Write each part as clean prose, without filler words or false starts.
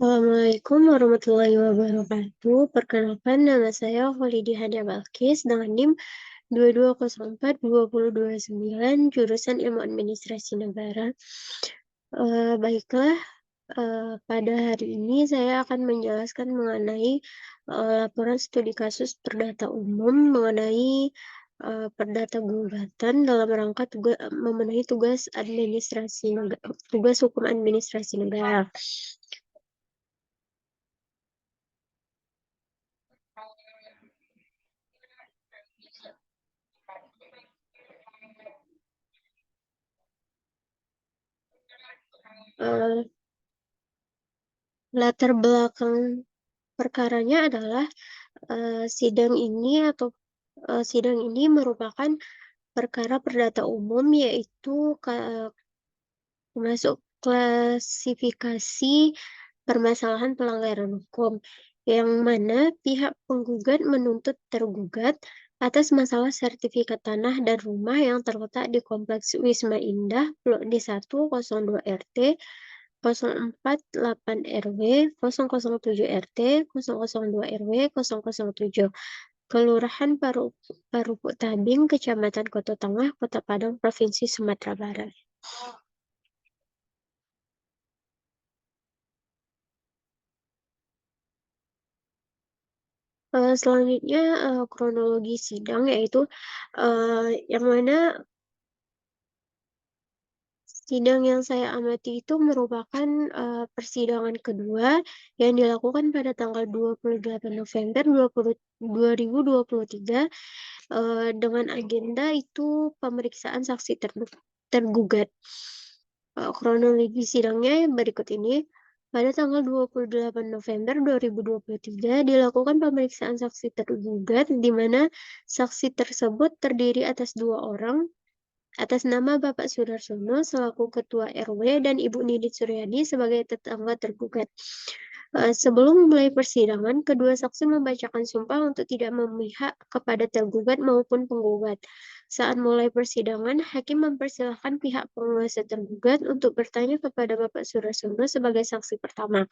Assalamualaikum warahmatullahi wabarakatuh. Perkenalkan, nama saya Kholidi Hania Balkis dengan NIM 22042029 jurusan Ilmu Administrasi Negara. Baiklah, pada hari ini saya akan menjelaskan mengenai laporan studi kasus perdata umum mengenai perdata gugatan dalam rangka memenuhi tugas hukum administrasi negara. Eh, Latar belakang perkaranya adalah sidang ini merupakan perkara perdata umum, yaitu masuk klasifikasi permasalahan pelanggaran hukum, yang mana pihak penggugat menuntut tergugat atas masalah sertifikat tanah dan rumah yang terletak di Kompleks Wisma Indah, Blok D102 RT 048 RW 007 RT 002 RW 007, Kelurahan Parupuk Tabing, Kecamatan Kota Tengah, Kota Padang, Provinsi Sumatera Barat. Selanjutnya, kronologi sidang, yaitu yang mana sidang yang saya amati itu merupakan persidangan kedua yang dilakukan pada tanggal 28 November 2023 dengan agenda itu pemeriksaan saksi tergugat. Kronologi sidangnya berikut ini. Pada tanggal 28 November 2023 dilakukan pemeriksaan saksi tergugat, di mana saksi tersebut terdiri atas dua orang, atas nama Bapak Sudarsono selaku Ketua RW dan Ibu Nidit Suryadi sebagai tetangga tergugat. Sebelum mulai persidangan, kedua saksi membacakan sumpah untuk tidak memihak kepada tergugat maupun penggugat. Saat mulai persidangan, hakim mempersilahkan pihak penguasa tergugat untuk bertanya kepada Bapak Sudarsono sebagai saksi pertama,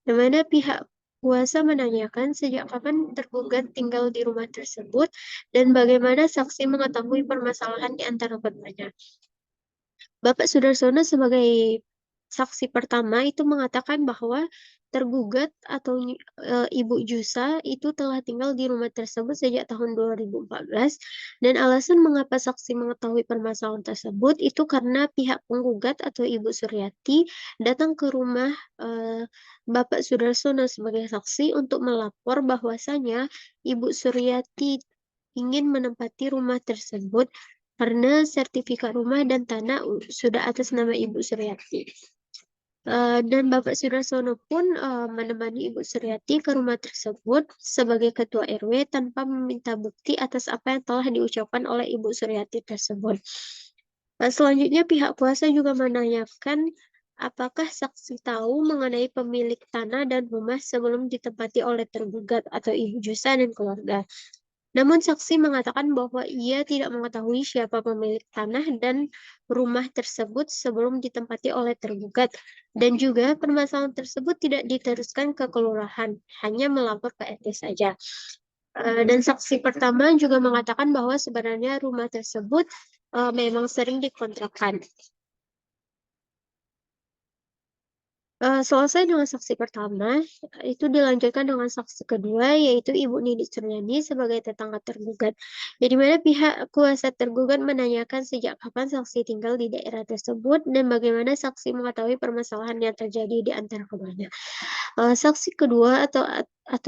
di mana pihak kuasa menanyakan sejak kapan tergugat tinggal di rumah tersebut dan bagaimana saksi mengetahui permasalahan di antara keduanya. Bapak Sudarsono sebagai saksi pertama itu mengatakan bahwa tergugat atau Ibu Jusa itu telah tinggal di rumah tersebut sejak tahun 2014, dan alasan mengapa saksi mengetahui permasalahan tersebut itu karena pihak penggugat atau Ibu Suryati datang ke rumah Bapak Sudarsono sebagai saksi untuk melapor bahwasanya Ibu Suryati ingin menempati rumah tersebut karena sertifikat rumah dan tanah sudah atas nama Ibu Suryati. Dan Bapak Sudarsono pun menemani Ibu Suryati ke rumah tersebut sebagai Ketua RW tanpa meminta bukti atas apa yang telah diucapkan oleh Ibu Suryati tersebut. Selanjutnya pihak kuasa juga menanyakan apakah saksi tahu mengenai pemilik tanah dan rumah sebelum ditempati oleh tergugat atau Ibu Jusa dan keluarga. Namun saksi mengatakan bahwa ia tidak mengetahui siapa pemilik tanah dan rumah tersebut sebelum ditempati oleh tergugat, dan juga permasalahan tersebut tidak diteruskan ke kelurahan, hanya melapor ke RT saja. Dan saksi pertama juga mengatakan bahwa sebenarnya rumah tersebut memang sering dikontrakkan. Selesai dengan saksi pertama, itu dilanjutkan dengan saksi kedua, yaitu Ibu Nidit Suryani sebagai tetangga tergugat. Jadi mana pihak kuasa tergugat menanyakan sejak kapan saksi tinggal di daerah tersebut dan bagaimana saksi mengetahui permasalahan yang terjadi di antara keduanya. Saksi kedua atau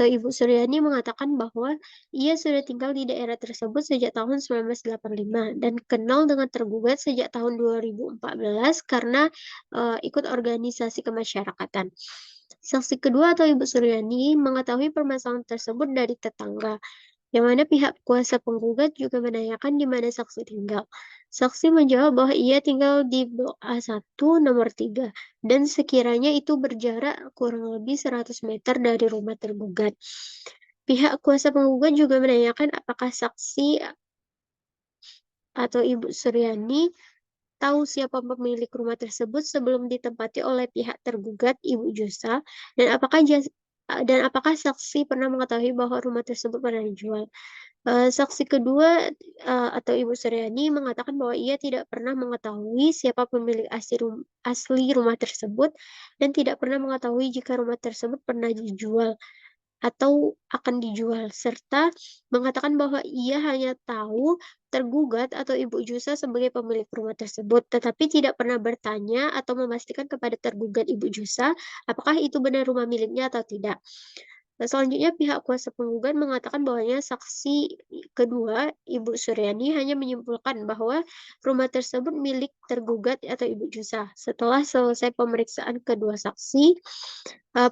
Ibu Suryani mengatakan bahwa ia sudah tinggal di daerah tersebut sejak tahun 1985 dan kenal dengan tergugat sejak tahun 2014 karena ikut organisasi kemasyarakatan. Saksi kedua atau Ibu Suryani mengetahui permasalahan tersebut dari tetangga, yang mana pihak kuasa penggugat juga menanyakan di mana saksi tinggal. Saksi menjawab bahwa ia tinggal di blok A1 nomor 3 dan sekiranya itu berjarak kurang lebih 100 meter dari rumah tergugat. Pihak kuasa penggugat juga menanyakan apakah saksi atau Ibu Suryani tahu siapa pemilik rumah tersebut sebelum ditempati oleh pihak tergugat, Ibu Jusa, dan apakah saksi pernah mengetahui bahwa rumah tersebut pernah dijual? Saksi kedua, atau Ibu Suryani mengatakan bahwa ia tidak pernah mengetahui siapa pemilik asli rumah tersebut dan tidak pernah mengetahui jika rumah tersebut pernah dijual atau akan dijual, serta mengatakan bahwa ia hanya tahu tergugat atau Ibu Jusa sebagai pemilik rumah tersebut, tetapi tidak pernah bertanya atau memastikan kepada tergugat Ibu Jusa apakah itu benar rumah miliknya atau tidak. Nah, selanjutnya pihak kuasa penggugat mengatakan bahwanya saksi kedua, Ibu Suryani, hanya menyimpulkan bahwa rumah tersebut milik tergugat atau Ibu Jusa. Setelah selesai pemeriksaan kedua saksi,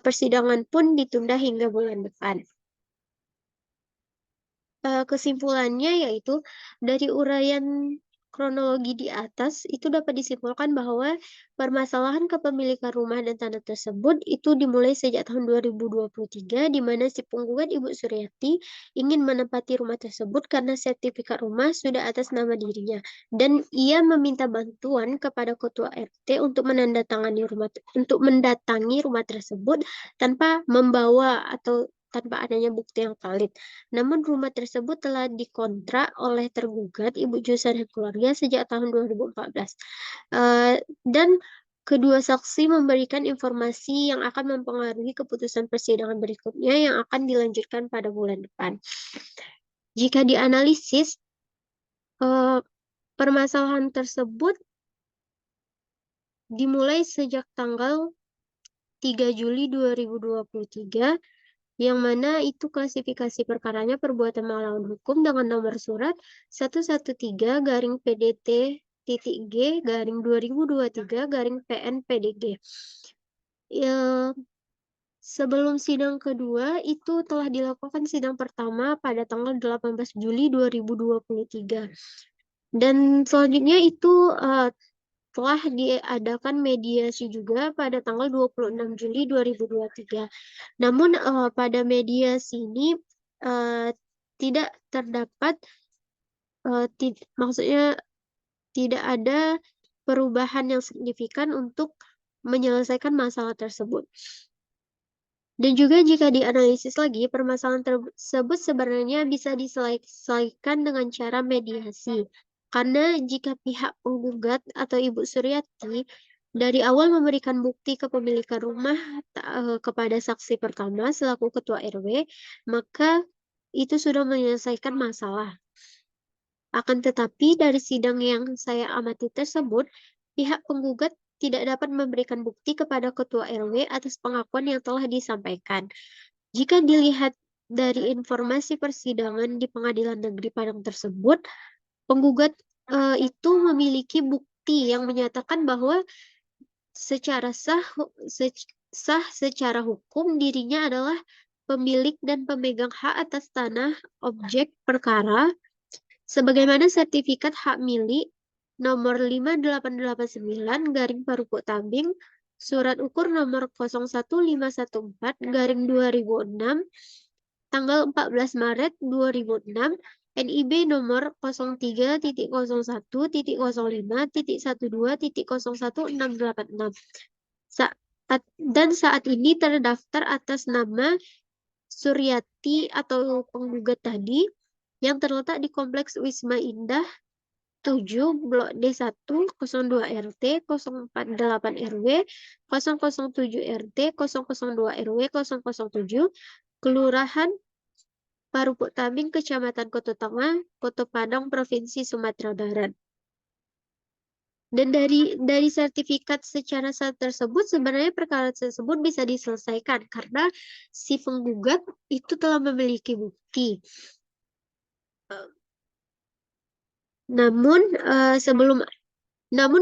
persidangan pun ditunda hingga bulan depan. Kesimpulannya yaitu, dari uraian kronologi di atas, itu dapat disimpulkan bahwa permasalahan kepemilikan rumah dan tanah tersebut itu dimulai sejak tahun 2023, di mana si penggugat Ibu Suryati ingin menempati rumah tersebut karena sertifikat rumah sudah atas nama dirinya, dan ia meminta bantuan kepada ketua RT untuk mendatangi rumah tersebut tanpa membawa atau tanpa adanya bukti yang valid. Namun rumah tersebut telah dikontrak oleh tergugat, Ibu Jusa dan keluarga sejak tahun 2014. Dan kedua saksi memberikan informasi yang akan mempengaruhi keputusan persidangan berikutnya yang akan dilanjutkan pada bulan depan. Jika dianalisis, permasalahan tersebut dimulai sejak tanggal 3 Juli 2023, yang mana itu klasifikasi perkaranya perbuatan melawan hukum dengan nomor surat 113-PDT-G-2023-PN-PDG. Ya, sebelum sidang kedua itu telah dilakukan sidang pertama pada tanggal 18 Juli 2023. Dan selanjutnya itu telah diadakan mediasi juga pada tanggal 26 Juli 2023. Namun pada mediasi ini tidak terdapat, maksudnya tidak ada perubahan yang signifikan untuk menyelesaikan masalah tersebut. Dan juga jika dianalisis lagi, permasalahan tersebut sebenarnya bisa diselesaikan dengan cara mediasi. Karena jika pihak penggugat atau Ibu Suryati dari awal memberikan bukti kepemilikan rumah kepada saksi pertama selaku ketua RW, maka itu sudah menyelesaikan masalah. Akan tetapi dari sidang yang saya amati tersebut, pihak penggugat tidak dapat memberikan bukti kepada ketua RW atas pengakuan yang telah disampaikan. Jika dilihat dari informasi persidangan di Pengadilan Negeri Padang tersebut, penggugat itu memiliki bukti yang menyatakan bahwa secara sah secara hukum dirinya adalah pemilik dan pemegang hak atas tanah objek perkara sebagaimana sertifikat hak milik nomor 5889-Parupuk-Tambing, surat ukur nomor 01514-2006, tanggal 14 Maret 2006, NIB nomor 03.01.05.12.0166. Dan saat ini terdaftar atas nama Suryati atau penggugat tadi yang terletak di Kompleks Wisma Indah 7, Blok D1, 02 RT, 048 RW, 007 RT, 002 RW, 007, Kelurahan Parupuk-Tambing, Kecamatan Koto Tengah, Koto Padang, Provinsi Sumatera Barat. Dan dari sertifikat secara sah tersebut, sebenarnya perkara tersebut bisa diselesaikan karena si penggugat itu telah memiliki bukti. Namun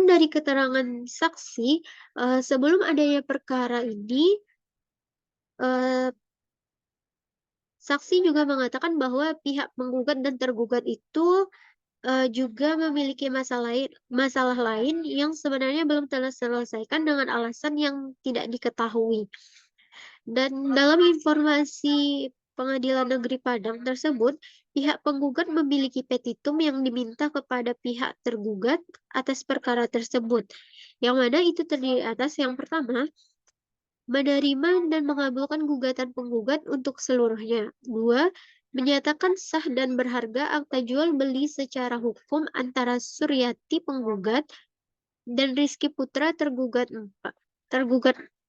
dari keterangan saksi, sebelum adanya perkara ini, saksi juga mengatakan bahwa pihak penggugat dan tergugat itu juga memiliki masalah lain yang sebenarnya belum terselesaikan dengan alasan yang tidak diketahui. Dan dalam informasi Pengadilan Negeri Padang tersebut, Pihak penggugat memiliki petitum yang diminta kepada pihak tergugat atas perkara tersebut, yang mana itu terdiri atas yang pertama, menerima dan mengabulkan gugatan penggugat untuk seluruhnya. Dua, menyatakan sah dan berharga akta jual beli secara hukum antara Suryati penggugat dan Rizky Putra tergugat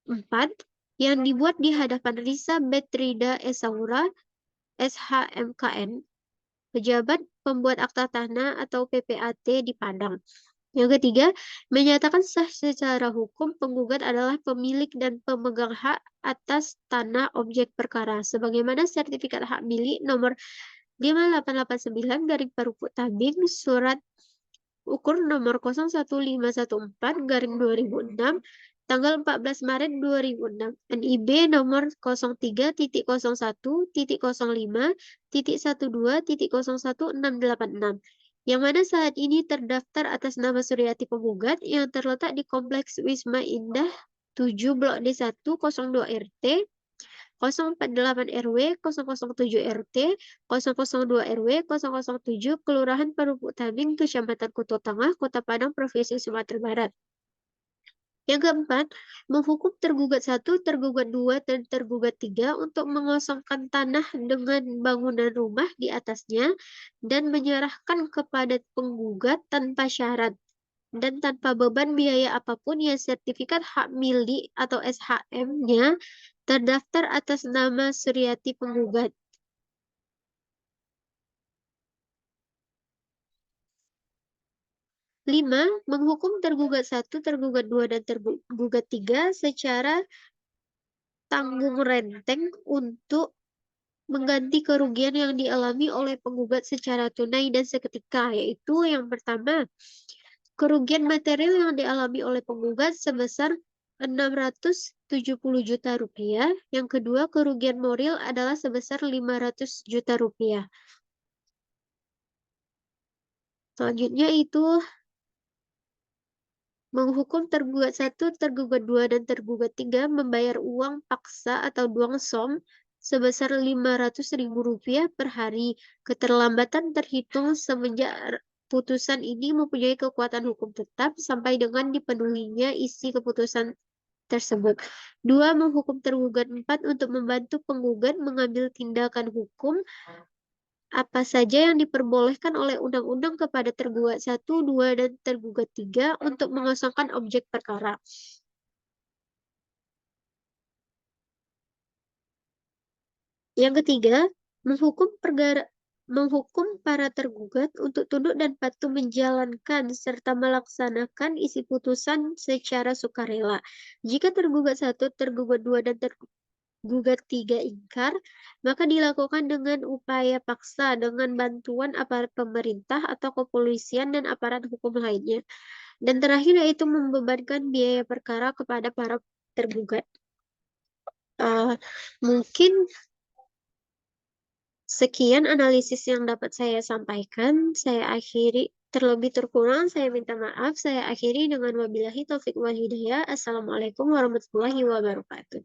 empat yang dibuat di hadapan Risa Betrida Esaura, SHMKN, pejabat pembuat akta tanah atau PPAT di Padang. Yang ketiga, menyatakan sah secara hukum penggugat adalah pemilik dan pemegang hak atas tanah objek perkara, sebagaimana sertifikat hak milik nomor 5889 garing Parupuk Tabing surat ukur nomor 01514 garing 2006 tanggal 14 Maret 2006 NIB nomor 03.01.05.12.01.686 yang mana saat ini terdaftar atas nama Suryati penggugat yang terletak di Kompleks Wisma Indah 7 Blok D1 02 RT 048 RW 007 RT 002 RW 007 Kelurahan Parupuk Tabing Kecamatan Kuto Tengah Kota Padang Provinsi Sumatera Barat. Yang keempat, menghukum tergugat 1, tergugat 2, dan tergugat 3 untuk mengosongkan tanah dengan bangunan rumah di atasnya dan menyerahkan kepada penggugat tanpa syarat dan tanpa beban biaya apapun yang sertifikat hak milik atau SHM-nya terdaftar atas nama Suryati penggugat. 5. Menghukum tergugat 1, tergugat 2, dan tergugat 3 secara tanggung renteng untuk mengganti kerugian yang dialami oleh penggugat secara tunai dan seketika, yaitu yang pertama, kerugian material yang dialami oleh penggugat sebesar 670 juta rupiah. Yang kedua, kerugian moral adalah sebesar 500 juta rupiah. Selanjutnya itu menghukum tergugat 1, tergugat 2, dan tergugat 3 membayar uang paksa atau duang som sebesar Rp500.000 per hari. Keterlambatan terhitung semenjak putusan ini mempunyai kekuatan hukum tetap sampai dengan dipenuhinya isi keputusan tersebut. 2. Menghukum tergugat 4 untuk membantu penggugat mengambil tindakan hukum apa saja yang diperbolehkan oleh undang-undang kepada tergugat 1, 2, dan tergugat 3 untuk mengosongkan objek perkara. Yang ketiga, menghukum para tergugat untuk tunduk dan patuh menjalankan serta melaksanakan isi putusan secara sukarela. Jika tergugat 1, tergugat 2, dan tergugat 3 ingkar, maka dilakukan dengan upaya paksa dengan bantuan aparat pemerintah atau kepolisian dan aparat hukum lainnya. Dan terakhir yaitu membebankan biaya perkara kepada para tergugat. Mungkin sekian analisis yang dapat saya sampaikan. Saya akhiri, terlebih terkurang saya minta maaf. Saya akhiri dengan wabillahi taufik wal hidayah. Assalamualaikum warahmatullahi wabarakatuh.